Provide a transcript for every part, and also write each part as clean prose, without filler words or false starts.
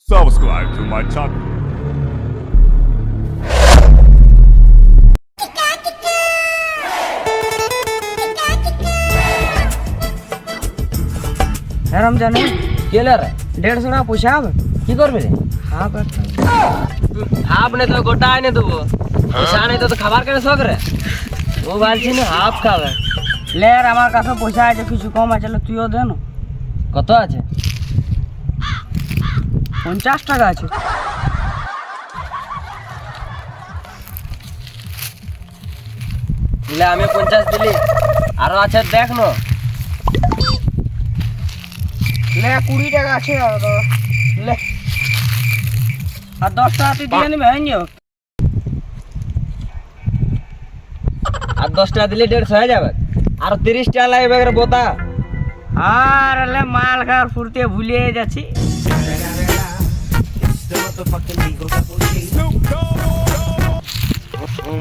Subscribe to my channel. Ramzan কেলে রে 150 টাকা পয়সা হবে কি করবি রে হাফ হাফ নেই তো গোটা এনে দেবো পয়সা নেই তো খাবার কেন শখ রে ও বলছি না হাফ খাবে লে আর আমার কাছে পয়সা আছে কিছু কম আছে লে তুইও দে না কত আছে 50 টাকা আছে লে আমি 50 দিলি আরো আছে দেখ না লে 20 টাকা আছে লে আর 10 টাকা তুই দিয়ে নিবি হয়ে যাবে আর 10 টাকা দিলে 150 হয়ে যাবে আর 30 টাকা লাগবে রে বোতা আর লে মাল খাওয়ার ফুরতে ভুলিয়ে যাচ্ছি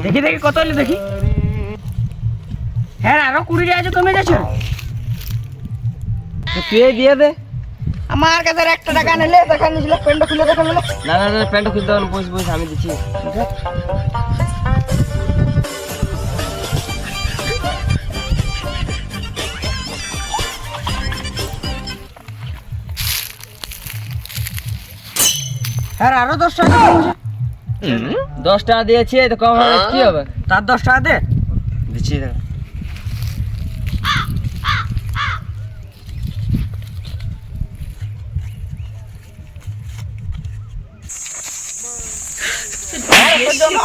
দেখি দেখি কত হলে দেখি হ্যাঁ আরো 20 টাকা আছে কমে যাচ্ছে তো তুই দিয়ে দে আমার কাছে 1 টাকা নিলে দেখা নিছিল প্যান্টটা খুলে দেখা নিলে না না না প্যান্ট খুলতে হবে বস বস আমি দিচ্ছি হ্যাঁ আরো 10 টাকা কমছে 10 টাকা দিয়েছি তো কম হবে কি হবে তার 10 টাকা দে দিচ্ছি দাঁড়া।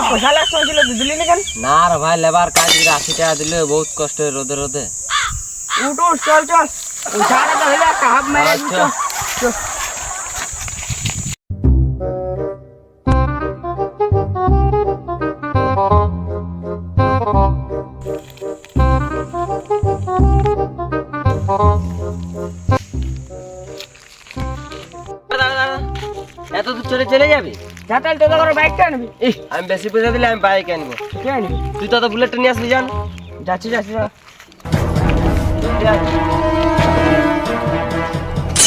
পয়সা লাগছে ছিল দিলি না কেন না রে ভাই লেবার কাজ 80 টাকা দিলে বহুত কষ্ট রোদে রোদে উঠ উঠ চল চল পয়সাটা তো হইলে একটা হাফ মেরে দিছ আচ্ছা। এত দূর চলে যাবি যাতাল তো তোর বাইকটা আনবি আমি বেশি পয়সা দিলে আমি বাইক আনবো কে আনবি তুই তো বুলেটটা নিয়ে আসবি জান যাচ্ছি যাচ্ছি যা।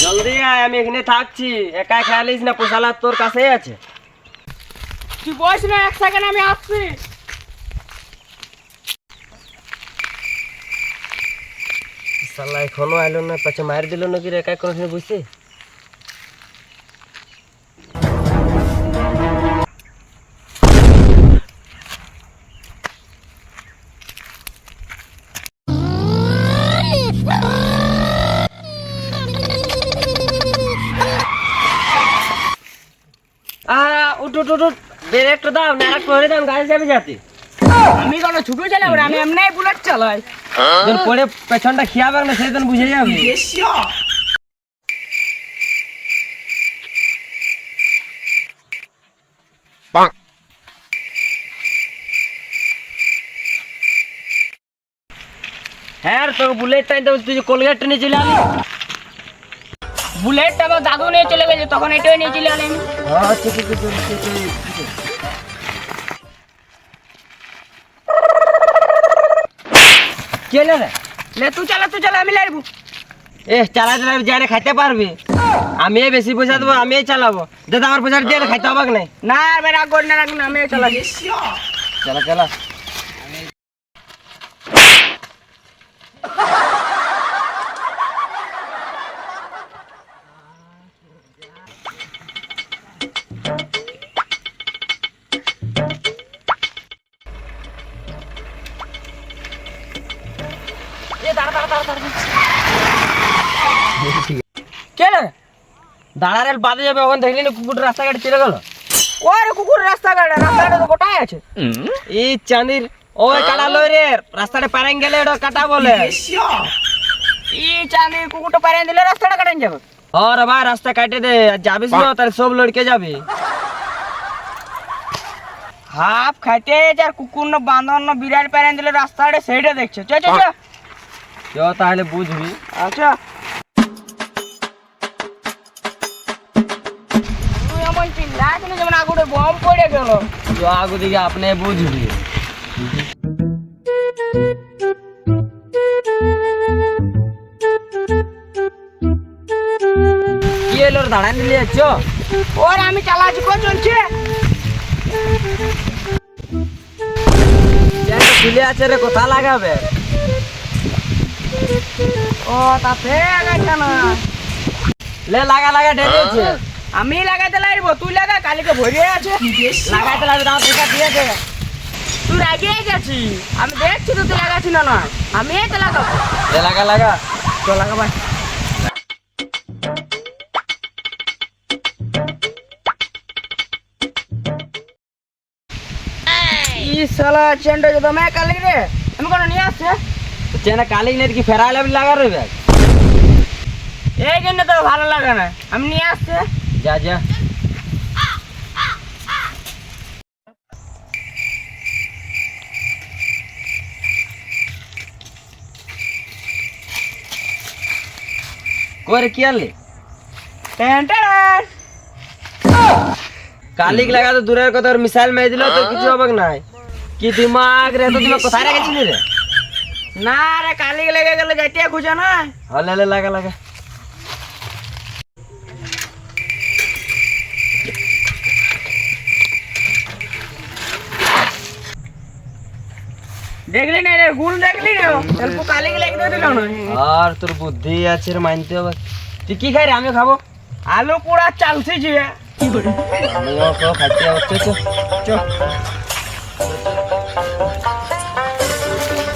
জলদি আয় আমি এখানে থাকছি একা খেয়ালিস না পয়সা লাগ তোর কাছেই আছে তুই বস না 1 সেকেন্ড আমি আসছি শালা এখনো আইলো না পাছে মার দিল নাকি রে একা কোনখানে বুঝছি উঠ উঠ উঠ ব্রেকটা দাও না আর করে দাও গাড়ি যাবে যাতে আমি কোনো ছোট চালাবো না আমি এমনি বুলেট চালাই যখন পরে পেছনটা খিয়াবে না সেদিন বুঝে যাবে হ্যাঁ তোর বুলেটটা তুই যে কোলগেটটা নিয়ে চলে আলি বুলেটটা আমার দাদু নিয়ে চলে গেছে তখন এটাই নিয়ে চলে আনি হ্যাঁ ঠিক আছে কেলে রে লে তুই চালা আমি লাইবো এ চালা যাই খাইতে পারবি আমি বেশি পয়সা দেবো আমি চালাবো দাদা আমার পয়সা দিয়ে খাইতে হবে নাই না আমি রাগ না আমি চালাই চালা চালা কেলে দাঁড়ারে বাদে যাবে ওখানে দেখলি না কুকুর রাস্তাঘাটে চলে গেল ওরে কুকুর রাস্তাঘাটে তো গোটাই আছে এই চাঁদির ওই কাটা লই রে রাস্তাটা পারেন গেলে এটা কাটা বলে ই চাঁদি কুকুরটা পারে দিলে রাস্তাটা কাটেন যাবে রে ভাই রাস্তা কাটে দে যাবিস না তাহলে সব লড়কে যাবি হাফ খাইতে আর কুকুর না বাঁধন না বিড়াল পারে দিলে রাস্তাটা সেইটা দেখছে চ চ চ চ তাহলে বুঝবি আচ্ছা তুই এমন চিল্লা কিন্তু যেমন আগুনে বম পড়ে গেল চ আগু দিকে আপনি বুঝবি কি এলো দাঁড়ান নিয়ে যাচ্ছ ওর আমি চালাচ্ছি, কো চলছে? চেনটা খুলে আছে রে, কোথা লাগাবে? ও তাতে আগাইছে না, লে লাগা লাগা ঢেলে আছে। আমি লাগাইতে লাগবো, তুই লাগা, কালিকে ভরে আছে। লাগাইতে লাগবে, আমার টিকা দিয়েছে। তুই লাগিয়ে গেছি, আমি দেখছি তো তুই লাগাচ্ছি না নয়, আমি এই তো লাগাবো। লে লাগা লাগা। তো লাগাবাই। ই শালা চেনটা যদি আমি কালি রে, আমি কোনো নিয়ে আসছে চেনা কালি নেট কি ফেরাইলে লাগা রইবে? এই জন্য তো ভালো লাগে না, আমি নিয়ে আসছে। যা যা। করে কি আনলি? কালিক লাগা তো দূরের কথা, ওর মিসাইল মেরে দিল তো কিছু হবে নাই। কি দিমাগ রে, তো দিমাগ কোথায় রেখেছিলি রে? না রে, কালি লেগে গেলে যাইতে খুঁজে না। হলে লে লাগা লাগা। দেখলি না রে, গুল দেখলি না, অল্প কালি লেগে দিয়ে দিল না। আর তোর বুদ্ধি আছে রে, মানতে হবে। তুই কি খাই রে? আমিও খাবো। আলু পোড়া চালছি যে আমিও তো খাইতে হচ্ছে। চো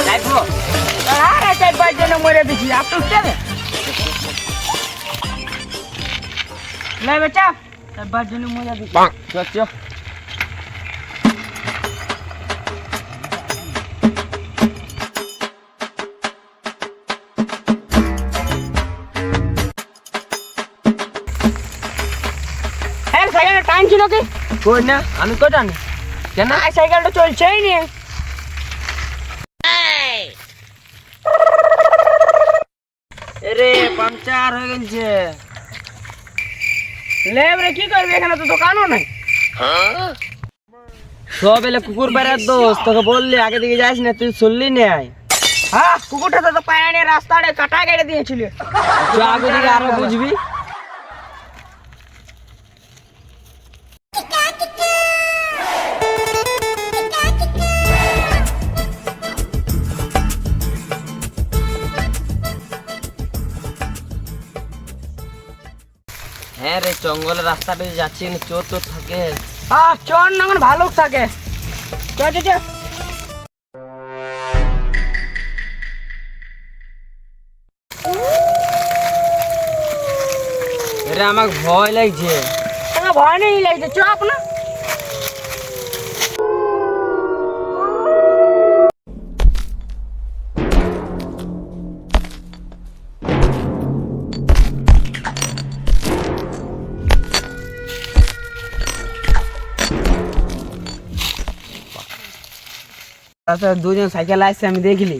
যাইবো। আরে চাই পাঁচ জন মরে দিছি, আপ তো উঠছে রে লে বেচা, চাই পাঁচ জন মরে দিছি। চো চো। হ্যাঁ সাইকেলটা টাইম ছিল কি? কই না, আমি কই জানি কেন? না সাইকেলটা চলছেই নি। এরে পাংচার হয়ে গেছে। লেব রে, কি করবি, এখানে তো দোকানও নাই। সব এলে কুকুর পাড়ার দোষ, তোকে বললি আগে দিকে যাস না, তুই শুনলি নাই। হ্যাঁ কুকুরটা তো পায়ে নিয়ে রাস্তাটা কাটা কেটে দিয়েছিল। তুই আগে দিকে আরো বুঝবি। হ্যাঁ রে, জঙ্গলের রাস্তাটা দিয়ে যাচ্ছি, কিন্তু চোর তোর থাকে। হ্যাঁ চোর না মানে ভালুক থাকে। চল চল চল। এরে আমার ভয় লাগছে। তোমার ভয় নেই লাগছে, চ আপনা। আচ্ছা, দুজন সাইকেল আসছে, আমি দেখলি।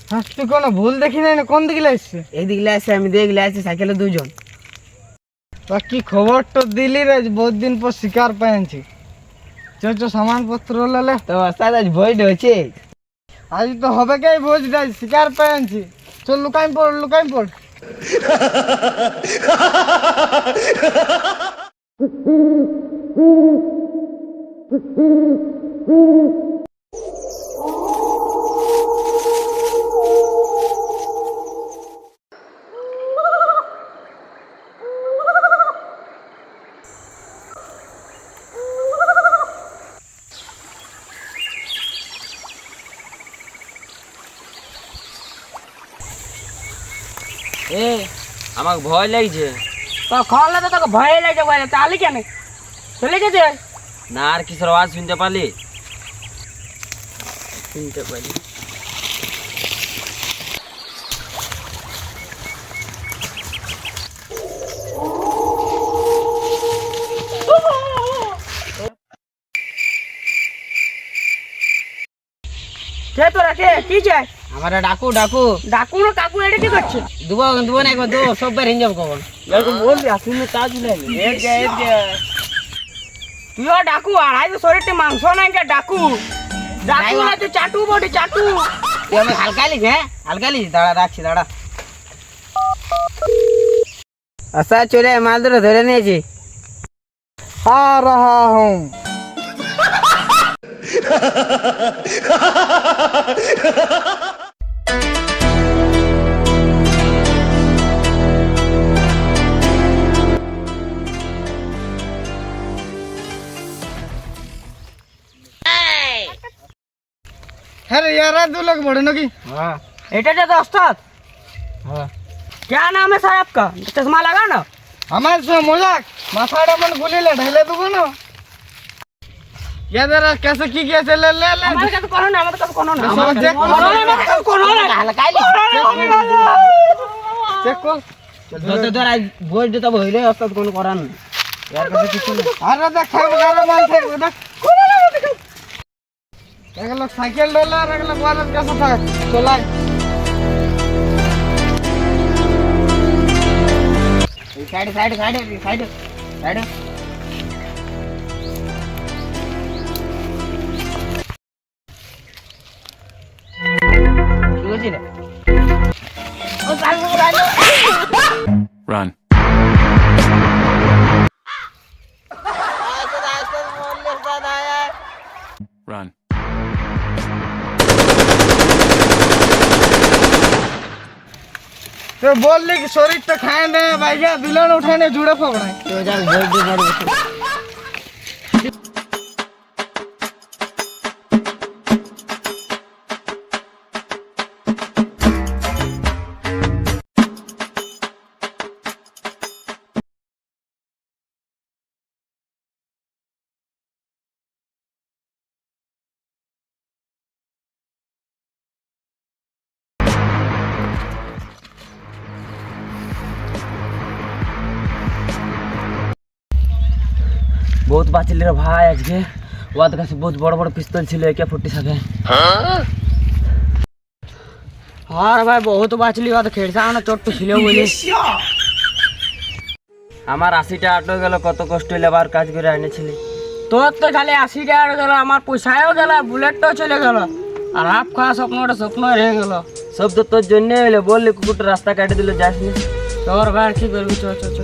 হ্যাঁ তুই কোনো ভুল দেখি নাই না, কোন দিকে লাগছে? এই দিকে আসছে, আমি দেখলি আসছে সাইকেলে দুজন। তা কি খবর তো দিলি রে, বহুত দিন পর শিকার পেয়েছি। চ চ সামানপত্র লেলে। তো ওস্তাদ আজ ভয় হচ্ছে। আজ তো হবে কে ভোজ দেয়, শিকার পেয়েছি। চল লুকাই পড়, লুকাই পড়। এ আমার ভয় লাগছে। তো খাওয়ালে তো তোকে ভয় লাগে, বলে তাহলে কেন চলে গেছে? না আর কিসের আওয়াজ শুনতে পারলি? শুনতে পারি। কে তোরা কে, কি চাই? আমার ডাকু ডাকু ডাকু না কাকু, এটা কি করছে? দুবো দুবো না একবার দো, সব বার হিঞ্জাব কখন এরকম বলবি? আসুন তাজ নাই। তুইও ডাকু, আর আজ শরীরতে মাংস নাই কে ডাকু। ডাকু না তুই চাটু বটে, চাটু। তুই আমি হালকালিস? হ্যাঁ হালকালিস, দাঁড়া রাখছি, দাঁড়া। আচ্ছা চলে মাল ধরে নিয়েছি। आ रहा हूँ। अरे यार दो लोग बड़े ना की এটা যে ওস্তাদ क्या नाम है साहब का चश्मा लगा ना हमारे से मजाक माथाड़ा मन गुली ले ढले दूंगा ना ये जरा कैसे की कैसे ले ले ले हमारे का तो कोनो ना हमारे का तो कोनो ना समझ देख कोनो ना हलकाई चेक को तो धर आज भोज देता भइले ओस्ताद कोनो करान यार कैसे কিছু না अरे देख खाओ गाना माल थे देख एक लोग साइकिल डाला और एक लोग वाला कैसा था चला side side side side side কি হইছে রে ও চালু রাইলো Run. Run. तो बोल ली कि शरीर तो खाए दे भाईया दुल्हन उठाने जुड़े पकड़ा তো যা ভোজ দে বড় বহুত বাঁচিল রে ভাই আজকে ওদের কাছে বহুত বড় বড় পিস্তল ছিল AK-47 আর ভাই বহুত বাঁচলি ওদের খেড়সা না চোট ছিল বলে আমার 80 টাকা আটকে গেল কত কষ্ট হইলে আবার কাজ করে এনেছিলি তোর তো খালি 80 টাকা গেল আমার পয়সাও গেল বুলেটটাও চলে গেল আর হাফ খাওয়া স্বপ্নটা স্বপ্ন রয়ে গেল সব তো তোর জন্য হইলে বললি কুকুরটা রাস্তা কাটে দিল যাসনি তোর ভাই কি করবি চ চ চ